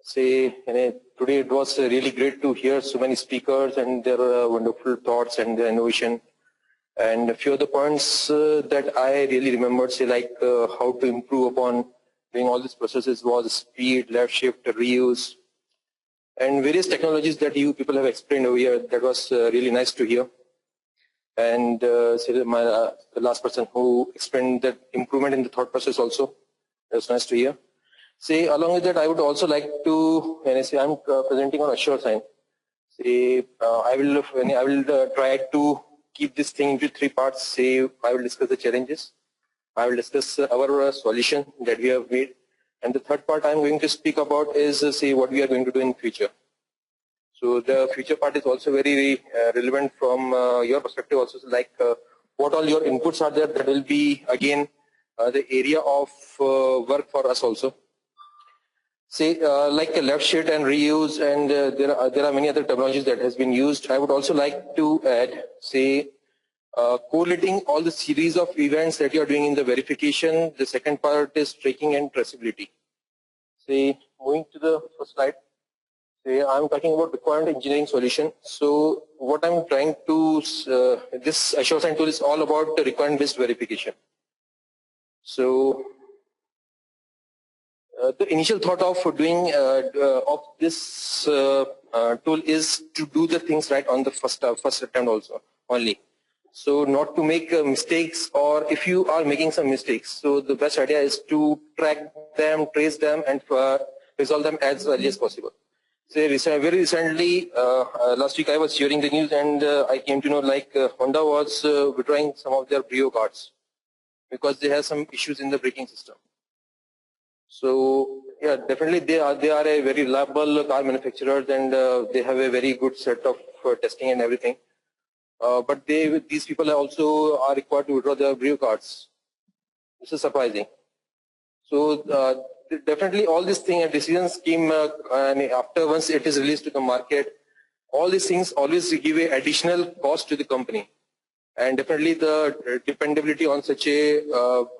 Today it was really great to hear so many speakers and their wonderful thoughts and their innovation. And a few of the points that I really remembered, how to improve upon doing all these processes was speed, left shift, reuse, and various technologies that you people have explained over here. That was really nice to hear. And the last person who explained that improvement in the thought process also, that was nice to hear. Along with that, I would also like to, when I say I'm presenting on AssureSign, I will try to keep this thing into 3 parts. I will discuss the challenges, I will discuss our solution that we have made, and the third part I'm going to speak about is what we are going to do in future. So the future part is also very relevant from your perspective also, what all your inputs are there. That will be again the area of work for us also. Like a left shift and reuse, and there are many other technologies that has been used. I would also like to add, correlating all the series of events that you are doing in the verification. The second part is tracking and traceability. Moving to the first slide. I'm talking about requirement engineering solution. So what I'm trying to, this AssureSign tool is all about the requirement-based verification. So the initial thought of doing of this tool is to do the things right on the first attempt also only. So not to make mistakes, or if you are making some mistakes, so the best idea is to track them, trace them, and resolve them as early as possible. Very recently, last week I was hearing the news, and I came to know Honda was withdrawing some of their Brio cards because they have some issues in the braking system. So yeah, definitely they are a very reliable car manufacturer, and they have a very good set of testing and everything. But these people also are required to withdraw their Brio cards. This is surprising. So definitely all these things and decisions came and after once it is released to the market. All these things always give a additional cost to the company, and definitely the dependability on such a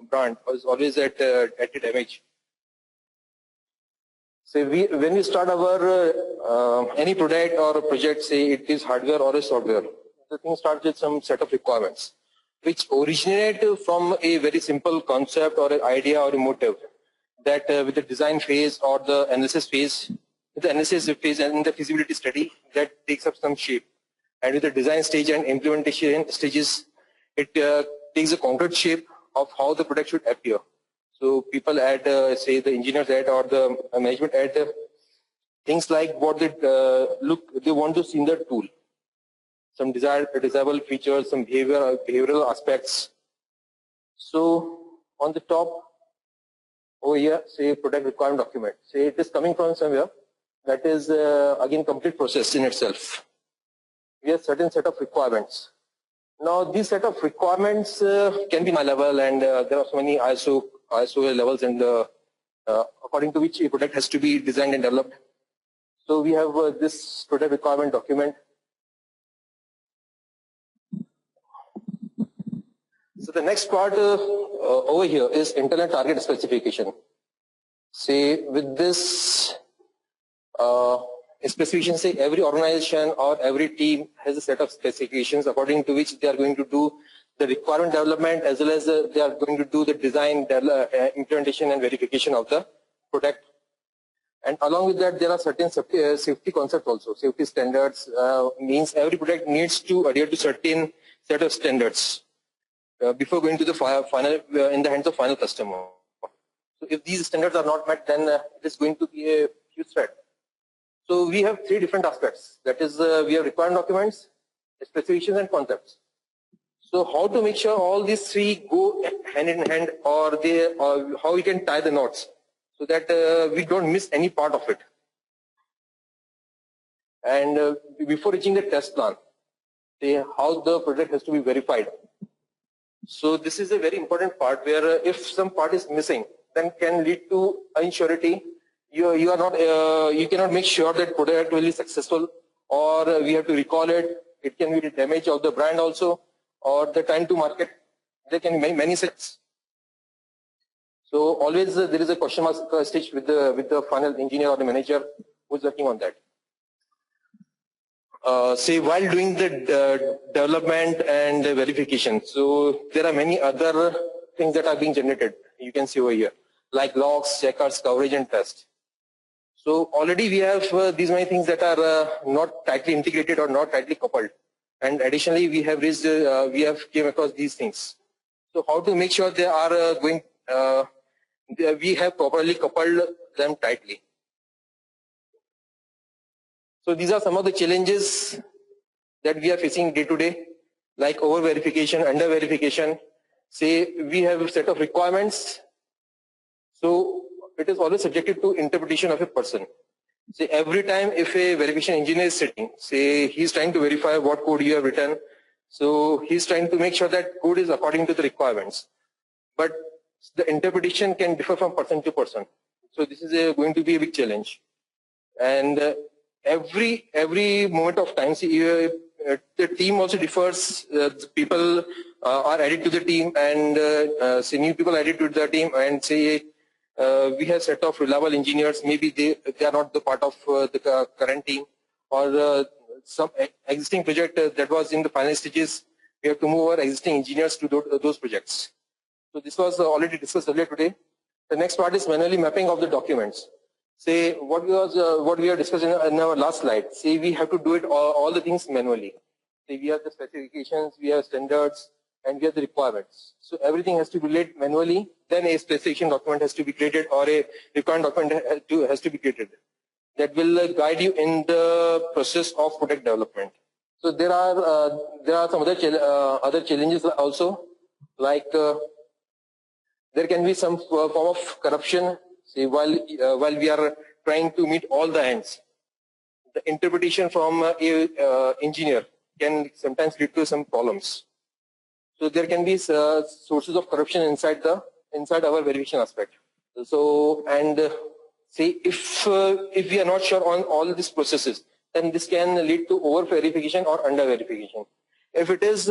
brand is always at a damage. When we start our any product or a project, it is hardware or a software, the thing starts with some set of requirements which originate from a very simple concept or an idea or a motive, that with the design phase or the analysis phase, and the feasibility study, that takes up some shape, and with the design stage and implementation stages, it takes a concrete shape of how the product should appear. So people add, the engineers add, or the management add things like what they want to see in the tool. Some desirable features, some behavioral aspects. So on the top over here, product requirement document. It is coming from somewhere. That is again complete process in itself. We have certain set of requirements. Now these set of requirements can be high level, and there are so many ISO levels, and according to which a product has to be designed and developed. So we have this product requirement document. So the next part over here is internal target specification. With this specification, every organization or every team has a set of specifications according to which they are going to do the requirement development, as well as they are going to do the design, implementation and verification of the product. And along with that, there are certain safety concepts also. Safety standards means every product needs to adhere to certain set of standards before going to the final in the hands of final customer. So if these standards are not met, then it is going to be a huge threat. So we have 3 different aspects. That is, we have requirement documents, specifications, and concepts. So how to make sure all these 3 go hand in hand, or how we can tie the knots so that we don't miss any part of it. And before reaching the test plan, how the project has to be verified. So this is a very important part, where if some part is missing, then can lead to insurity. You cannot make sure that product will be successful, or we have to recall it. It can be the damage of the brand also, or the time to market. There can be many steps. So always there is a question mark stitched with the final engineer or the manager who's working on that. Say while doing the development and the verification, so there are many other things that are being generated. You can see over here, like logs, checkers, coverage, and test. So already we have these many things that are not tightly integrated or not tightly coupled, and additionally we have raised, we have came across these things. So how to make sure they are we have properly coupled them tightly. So these are some of the challenges that we are facing day to day, like over verification, under verification. Say we have a set of requirements, so it is always subjected to interpretation of a person. Say every time if a verification engineer is sitting, say he's trying to verify what code you have written, so he's trying to make sure that code is according to the requirements. But the interpretation can differ from person to person. So this is going to be a big challenge. And every moment of time, see, the team also differs. People are added to the team, and say new people added to the team, and say we have set of reliable engineers. Maybe they are not the part of the current team, or some existing project that was in the final stages. We have to move our existing engineers to those projects. So this was already discussed earlier today. The next part is manually mapping of the documents. Say what we have discussed in our last slide. Say we have to do it all the things manually. Say we have the specifications, we have standards, and we have the requirements. So everything has to be laid manually. Then a specification document has to be created, or a requirement document has to be created. That will guide you in the process of product development. So there are some other challenges also, like there can be some form of corruption. See, while we are trying to meet all the ends, the interpretation from a engineer can sometimes lead to some problems. So there can be sources of corruption inside our verification aspect. So see, if we are not sure on all these processes, then this can lead to over verification or under verification. If it is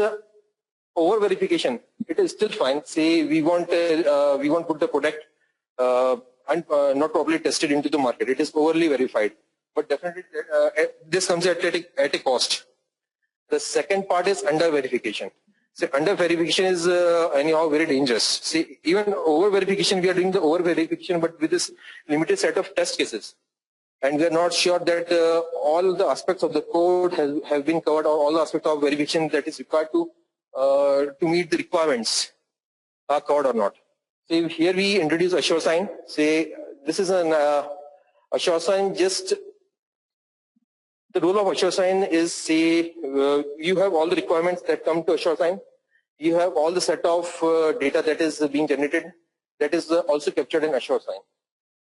over verification, it is still fine. Say we won't put the product and not properly tested into the market. It is overly verified, but definitely this comes at a cost. The second part is under verification. So under verification is anyhow very dangerous. See, even over verification, we are doing the over verification, but with this limited set of test cases, and we are not sure that all the aspects of the code have been covered, or all the aspects of verification that is required to meet the requirements are covered or not. So here we introduce AssureSign. Say this is an AssureSign. Just the role of AssureSign is, say you have all the requirements that come to AssureSign. You have all the set of data that is being generated, that is also captured in AssureSign.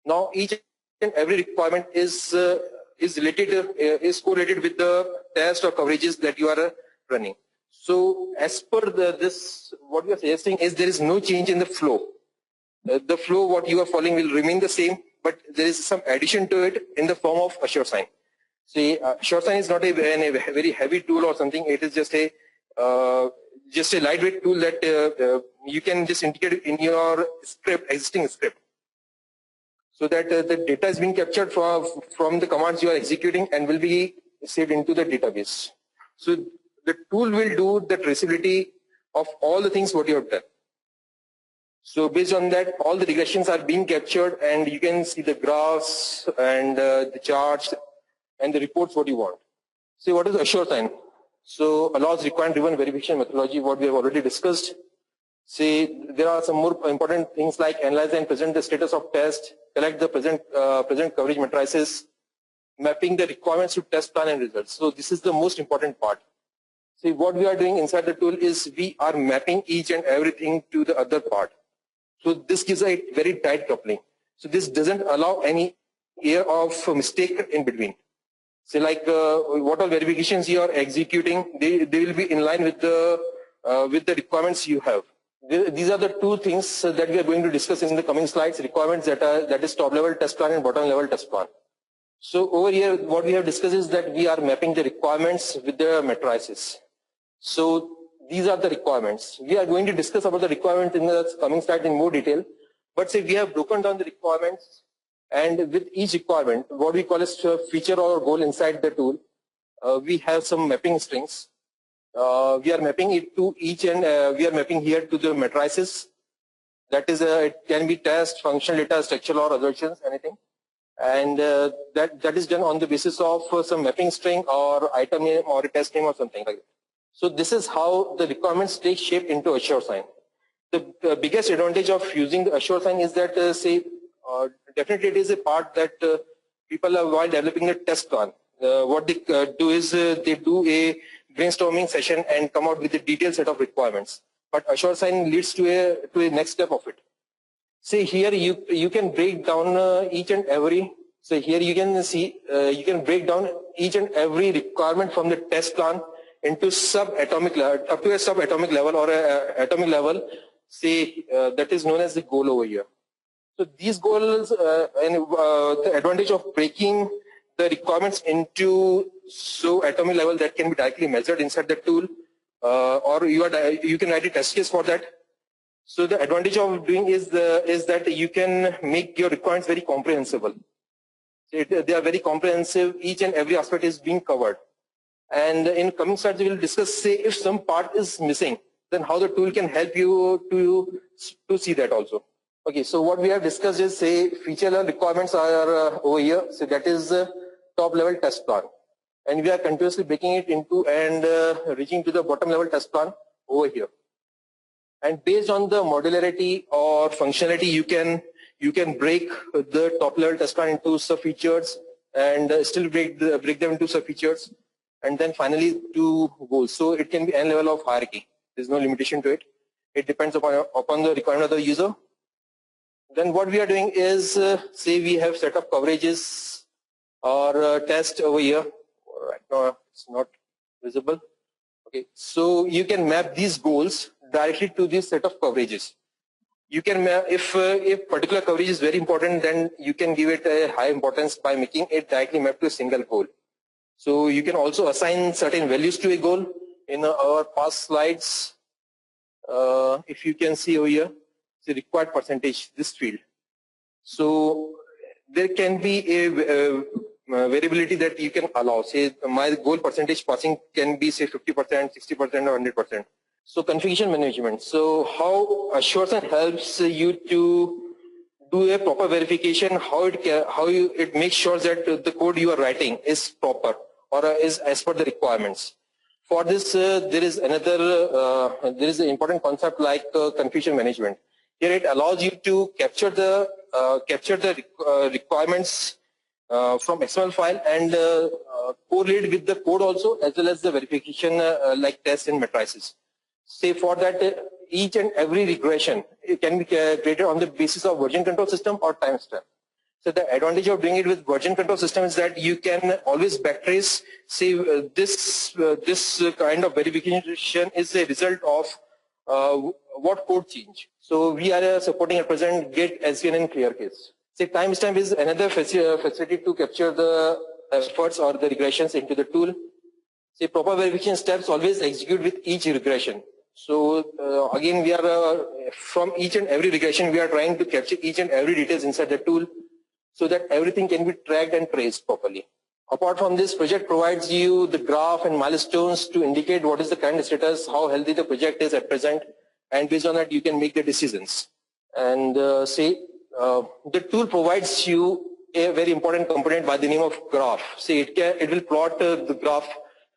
Now each and every requirement is correlated with the test or coverages that you are running. So as per this, what we are suggesting is there is no change in the flow. The flow what you are following will remain the same, but there is some addition to it in the form of AssureSign. See, AssureSign is not a very heavy tool or something. It is just a lightweight tool that you can just integrate in your existing script, so that the data is being captured from the commands you are executing and will be saved into the database. So the tool will do the traceability of all the things what you have done. So based on that, all the regressions are being captured, and you can see the graphs and the charts and the reports what you want. So what is AssureSign? So allows requirement-driven verification methodology, what we have already discussed. See, there are some more important things like analyze and present the status of test, collect the present coverage matrices, mapping the requirements to test plan and results. So this is the most important part. See, what we are doing inside the tool is we are mapping each and everything to the other part. So this gives a very tight coupling. So this doesn't allow any air of mistake in between. So like what all verifications you are executing, they will be in line with the requirements you have. These are the two things that we are going to discuss in the coming slides. Requirements that is top level test plan and bottom level test plan. So over here, what we have discussed is that we are mapping the requirements with the matrices. So these are the requirements. We are going to discuss about the requirements in the coming slide in more detail. But say we have broken down the requirements, and with each requirement, what we call as a feature or goal inside the tool, we have some mapping strings. We are mapping it to each, and we are mapping here to the matrices. That is, it can be test, functional data, structural or assertions, anything. And that is done on the basis of some mapping string or item name or a test name or something like that. So this is how the requirements take shape into AssureSign. The biggest advantage of using the AssureSign is that, definitely it is a part that people are, while developing a test plan, what they do is they do a brainstorming session and come out with a detailed set of requirements. But AssureSign leads to a next step of it. See here, you can break down each and every. So here you can see you can break down each and every requirement from the test plan into subatomic level, up to a subatomic level or a atomic level. Say that is known as the goal over here. So these goals and the advantage of breaking the requirements into so atomic level that can be directly measured inside the tool, or you can write a test case for that. So the advantage of doing is that you can make your requirements very comprehensible. They are very comprehensive. Each and every aspect is being covered. And in coming slides, we will discuss, say, if some part is missing, then how the tool can help you to see that also. Okay, so what we have discussed is, say, feature level requirements are over here. So that is top level test plan. And we are continuously breaking it into and reaching to the bottom level test plan over here. And based on the modularity or functionality, you can break the top level test plan into sub features and still break them into sub features, and then finally to goals. So it can be n level of hierarchy. There's no limitation to it. It depends upon the requirement of the user. Then what we are doing is, say we have set of coverages or test over here. Right now it's not visible. Okay, so you can map these goals directly to this set of coverages. You can map, if particular coverage is very important, then you can give it a high importance by making it directly map to a single goal. So you can also assign certain values to a goal. In our past slides, if you can see over here, the required percentage, this field. So there can be a variability that you can allow. Say my goal percentage passing can be, say, 50%, 60%, or 100%. So configuration management. So how AssureSign helps you to do a proper verification, how it makes sure that the code you are writing is proper or is as per the requirements. For this, there is an important concept like configuration management. Here it allows you to capture the requirements from XML file and correlate with the code also, as well as the verification like tests and matrices. Say for that, each and every regression, it can be created on the basis of version control system or timestamp. So the advantage of doing it with version control system is that you can always backtrace. Say this kind of verification is a result of what code change. So we are supporting at present Git, SVN, and ClearCase. Say timestamp is another facility to capture the efforts or the regressions into the tool. Say proper verification steps always execute with each regression. So again, we are from each and every regression, we are trying to capture each and every details inside the tool so that everything can be tracked and traced properly. Apart from this, project provides you the graph and milestones to indicate what is the current status, how healthy the project is at present, and based on that you can make the decisions. And the tool provides you a very important component by the name of graph. Say it will plot the graph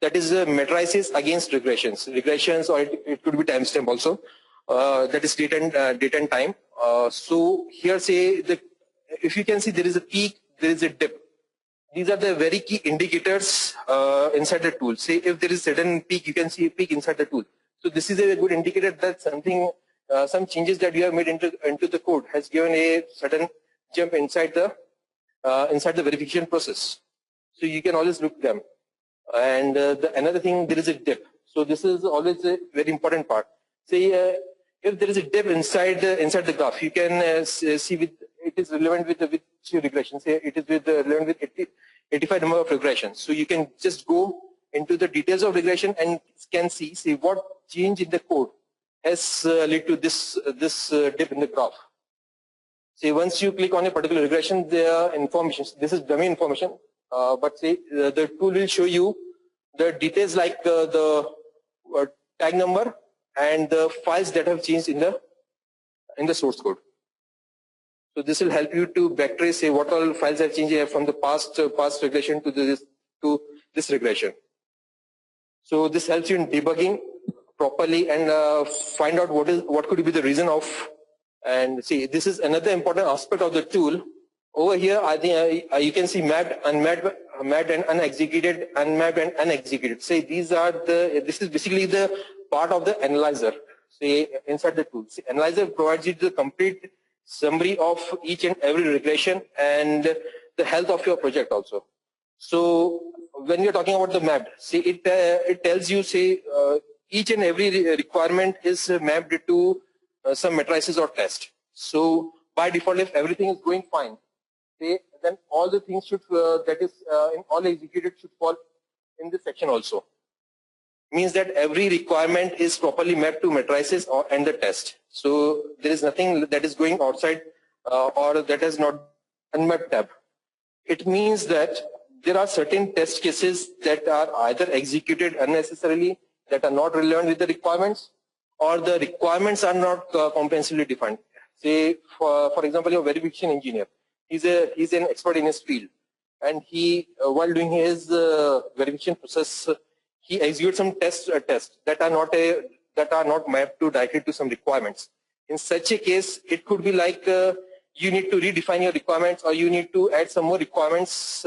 that is matrices against regressions, or it could be timestamp also. That is date and time. So here, say if you can see, there is a peak, there is a dip. These are the very key indicators inside the tool. Say if there is a certain peak, you can see a peak inside the tool. So this is a good indicator that something, some changes that you have made into the code has given a certain jump inside the verification process. So you can always look them. And another thing, there is a dip. So this is always a very important part. Say if there is a dip inside the graph, you can see with it is relevant with which regression. Say it is relevant with 85 number of regressions. So you can just go into the details of regression and can see what change in the code has led to this dip in the graph. say once you click on a particular regression, the information, this is dummy information, but say the tool will show you the details like the tag number and the files that have changed in the source code. So this will help you to backtrace, say what all files have changed from the past regression to this regression. So this helps you in debugging properly and find out what could be the reason of. And see, this is another important aspect of the tool. Over here, I think you can see mapped, unmapped, mapped and unexecuted, unmapped and unexecuted. Say these are this is basically the part of the analyzer. Say inside the tool, see, analyzer provides you the complete summary of each and every regression and the health of your project also. So when you're talking about the mapped, see it tells you, say each and every requirement is mapped to some matrices or test. So by default, if everything is going fine, then all the things should that is in all executed should fall in this section also. Means that every requirement is properly mapped to matrices and the test. So there is nothing that is going outside or that is not unmapped tab. It means that there are certain test cases that are either executed unnecessarily, that are not relevant with the requirements, or the requirements are not comprehensively defined. Say, for example, your verification engineer, he's an expert in his field, and he, while doing his verification process, he executes some tests that are not mapped to directly to some requirements. In such a case, it could be like you need to redefine your requirements, or you need to add some more requirements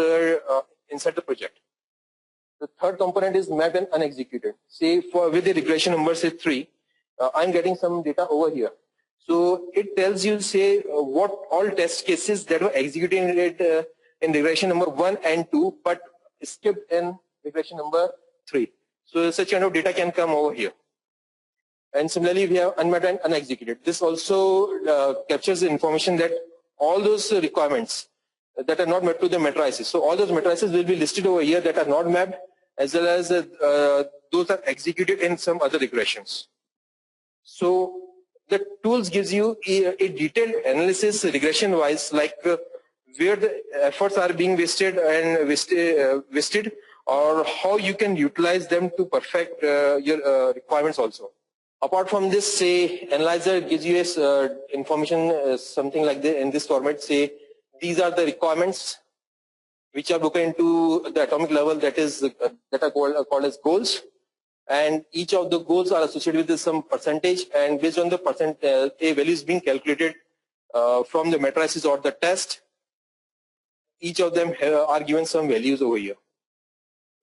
inside the project. The third component is mapped and unexecuted. Say with the regression number, say 3, I'm getting some data over here. So it tells you, say, what all test cases that were executed in regression number 1 and 2, but skipped in regression number 3. So such kind of data can come over here. And similarly, we have unmapped and unexecuted. This also captures the information that all those requirements that are not mapped to the matrices. So all those matrices will be listed over here that are not mapped, as well as those are executed in some other regressions. So the tools gives you a detailed analysis regression-wise, like where the efforts are being wasted or how you can utilize them to perfect your requirements also. Apart from this, say, analyzer gives you information something like this in this format. Say, these are the requirements which are broken into the atomic level, that are called as goals. And each of the goals are associated with some percentage, and based on the percent, a value is being calculated from the matrices or the test. Each of them are given some values over here.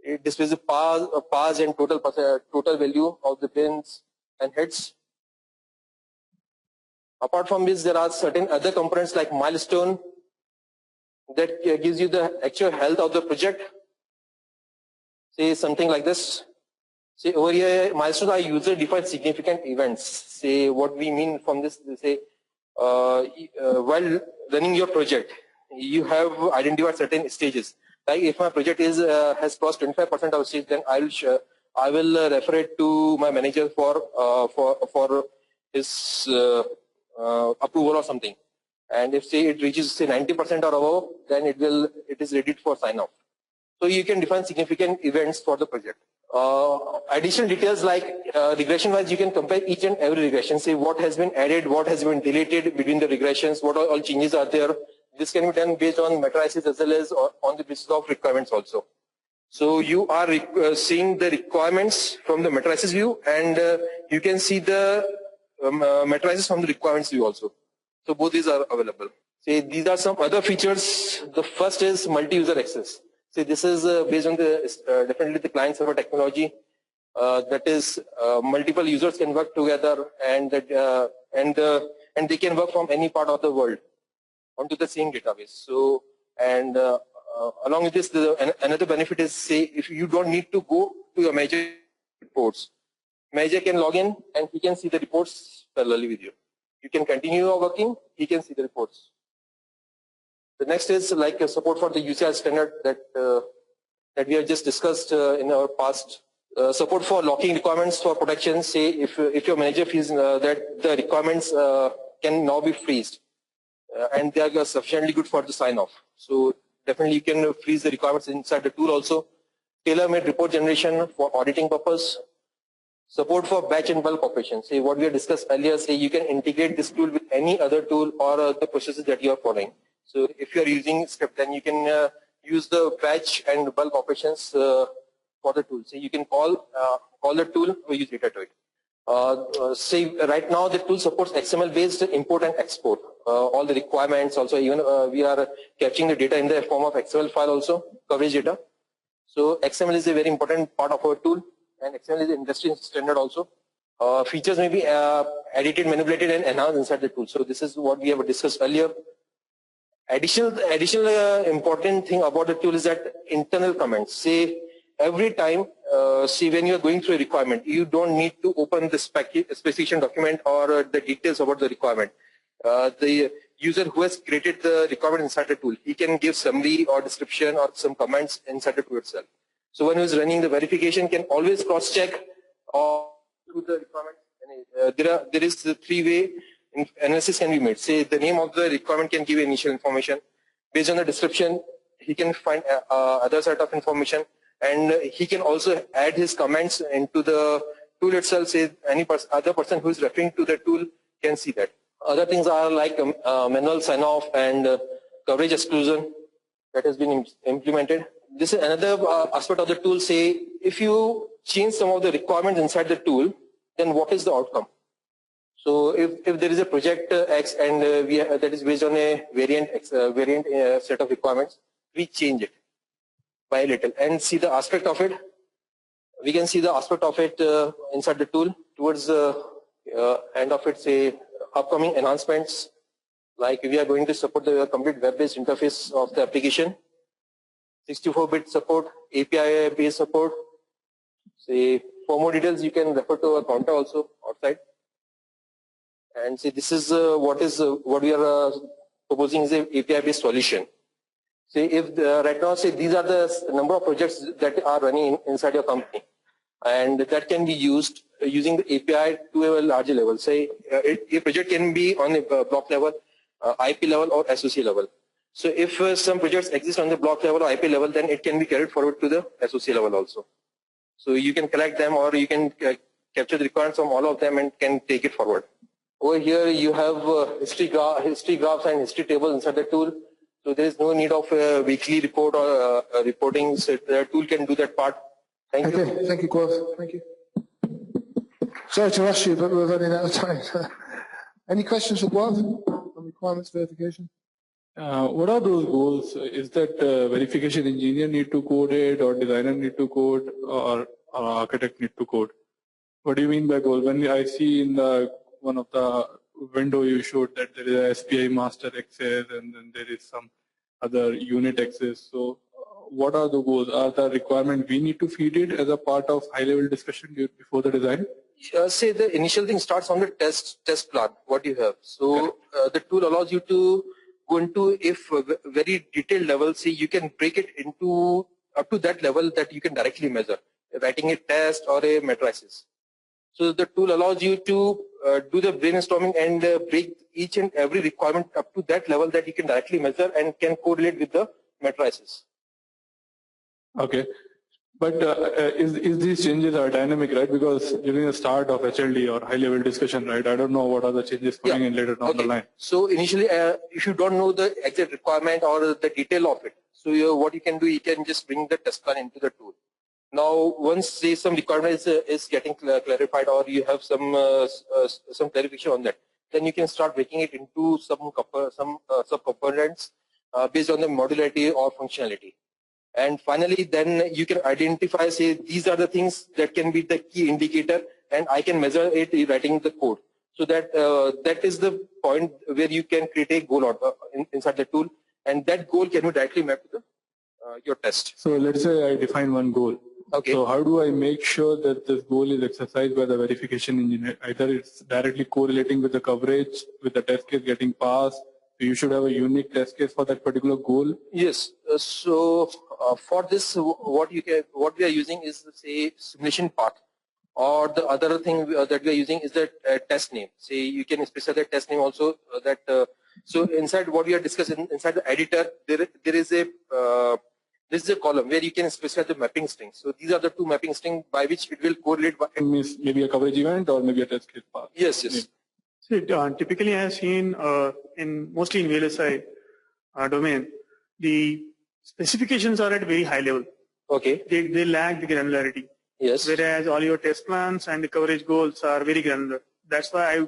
It displays the pass and total value of the bins and hits. Apart from this, there are certain other components like milestone that gives you the actual health of the project. Say something like this. Say over here, milestones are user-defined significant events. Say what we mean from this, say while running your project, you have identified certain stages. Like if my project has crossed 25% of stage, then I will refer it to my manager for his approval or something. And if say it reaches say 90% or above, then it is ready for sign off. So you can define significant events for the project. Additional details like regression wise, you can compare each and every regression. Say what has been added, what has been deleted between the regressions, what all changes are there. This can be done based on matrices as well as on the basis of requirements also. So you are seeing the requirements from the matrices view, and you can see the matrices from the requirements view also. So both these are available. Say these are some other features. The first is multi-user access. So this is based on the definitely the client-server technology. That is, multiple users can work together, and they can work from any part of the world onto the same database. So and along with this, another benefit is, say, if you don't need to go to your manager reports, manager can log in and he can see the reports parallelly with you. You can continue your working, he can see the reports. The next is like a support for the UCR standard that we have just discussed in our past. Support for locking requirements for protection. Say if your manager feels that the requirements can now be freezed, and they are sufficiently good for the sign-off. So definitely you can freeze the requirements inside the tool also. Tailor-made report generation for auditing purpose. Support for batch and bulk operations. Say what we have discussed earlier, say you can integrate this tool with any other tool or the processes that you are following. So if you are using script, then you can use the batch and bulk operations for the tool. So you can call the tool or use data to it. Say right now the tool supports XML based import and export. All the requirements also, even we are capturing the data in the form of XML file also, coverage data. So XML is a very important part of our tool, and XML is industry standard also. Features may be edited, manipulated, and enhanced inside the tool. So this is what we have discussed earlier. Additional important thing about the tool is that internal comments. Say every time, see when you are going through a requirement, you don't need to open the specification document or the details about the requirement. The user who has created the requirement inside the tool, he can give summary or description or some comments inside the tool itself. So when he is running the verification, can always cross-check or to the requirement. There is the three-way analysis can be made. Say the name of the requirement can give initial information. Based on the description, he can find other set of information, and he can also add his comments into the tool itself. Say any other person who is referring to the tool can see that. Other things are like manual sign-off and coverage exclusion that has been implemented. This is another aspect of the tool. Say if you change some of the requirements inside the tool, then what is the outcome? So if there is a project X and that is based on a variant set of requirements, we change it by a little and see the aspect of it. We can see the aspect of it inside the tool towards the end of it. Say upcoming enhancements, like we are going to support the complete web-based interface of the application, 64-bit support, API-based support. Say for more details, you can refer to our counter also outside. And see, this is what we are proposing is a API-based solution. Say if right now, say these are the number of projects that are running inside your company, and that can be used using the API to a larger level. Say a project can be on a block level, IP level, or SOC level. So if some projects exist on the block level or IP level, then it can be carried forward to the SOC level also. So you can collect them, or you can capture the requirements from all of them and can take it forward. Over here you have history graphs and history tables inside the tool. So there is no need of a weekly report or reporting. So the tool can do that part. Thank you. Thank you, Gaurav. Thank you. Sorry to rush you, but we're running out of time. Any questions for Gaurav on requirements verification? What are those goals? Is that verification engineer need to code it, or designer need to code, or architect need to code? What do you mean by goal? When I see in one of the window you showed that there is a SPI master access and then there is some other unit access. So what are the goals? Are the requirement we need to feed it as a part of high-level discussion before the design? Say the initial thing starts on the test plan, what you have. So the tool allows you to go into a very detailed level. Say you can break it into up to that level that you can directly measure, writing a test or a matrices. So the tool allows you to do the brainstorming and break each and every requirement up to that level that you can directly measure and can correlate with the matrices. Okay. But is these changes are dynamic, right? Because during the start of HLD or high-level discussion, right, I don't know what are the changes coming in later down the line. So initially, if you don't know the exact requirement or the detail of it, so what you can do, you can just bring the test plan into the tool. Now, once say some requirement is getting clarified, or you have some clarification on that, then you can start breaking it into some subcomponents based on the modularity or functionality. And finally, then you can identify, say, these are the things that can be the key indicator, and I can measure it writing the code. So that that is the point where you can create a goal inside the tool, and that goal can be directly mapped to your test. So let's say I define one goal. Okay. So how do I make sure that this goal is exercised by the verification engineer? Either it's directly correlating with the coverage, with the test case getting passed. So you should have a unique test case for that particular goal. Yes. So for this, what we are using is, say, simulation path, or the other thing that we are using is the test name. Say you can specify the test name also, that So inside what we are discussing, inside the editor, there is a this is a column where you can specify the mapping string. So these are the two mapping strings by which it will correlate. Means maybe a coverage event or maybe a test case path. Yes, yes. So, typically, I have seen mostly in VLSI domain, the specifications are at very high level. Okay. They lack the granularity. Yes. Whereas all your test plans and the coverage goals are very granular. That's why I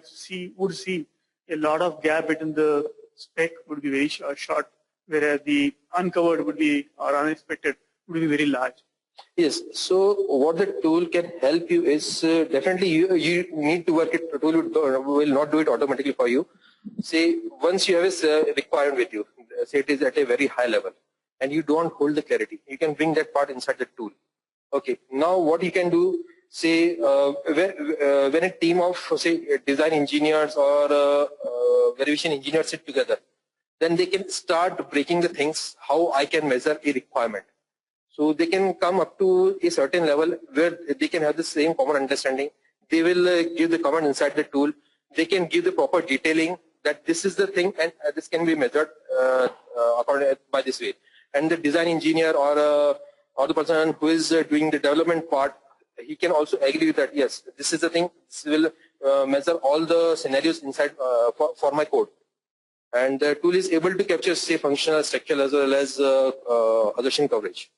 would see a lot of gap between the spec would be very short, whereas the uncovered would be or unexpected would be very large. Yes. So what the tool can help you is definitely you need to work it. The tool will not do it automatically for you. Say once you have a requirement with you, say it is at a very high level, and you don't hold the clarity, you can bring that part inside the tool. Okay. Now what you can do, say when a team of say design engineers or verification engineers sit together, then they can start breaking the things how I can measure a requirement. So they can come up to a certain level where they can have the same common understanding. They will give the command inside the tool. They can give the proper detailing that this is the thing and this can be measured by this way. And the design engineer or the person who is doing the development part, he can also agree with that. Yes, this is the thing. This will measure all the scenarios inside for my code. And the tool is able to capture, say, functional, structural, as well as assertion coverage.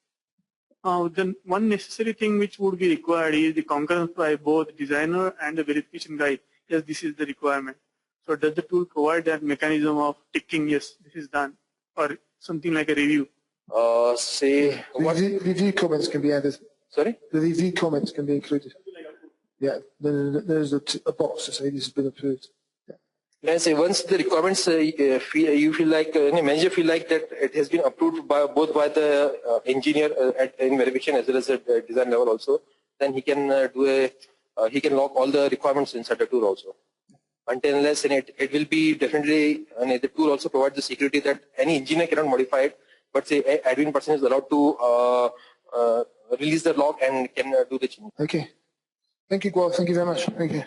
Then one necessary thing which would be required is the concurrence by both designer and the verification guy. Yes, this is the requirement. So does the tool provide that mechanism of ticking, yes, this is done, or something like a review? Say what? Review comments can be added. Sorry? The review comments can be included. Yeah, there's a box to say this has been approved. Can I say once the requirements you feel like any manager feel like that it has been approved by both by the engineer in verification as well as at design level also, then he can he can lock all the requirements inside the tool also. Until unless it will be definitely the tool also provides the security that any engineer cannot modify it, but say admin person is allowed to release the log and can do the change. Okay. Thank you, Gual. Thank you very much. Thank you.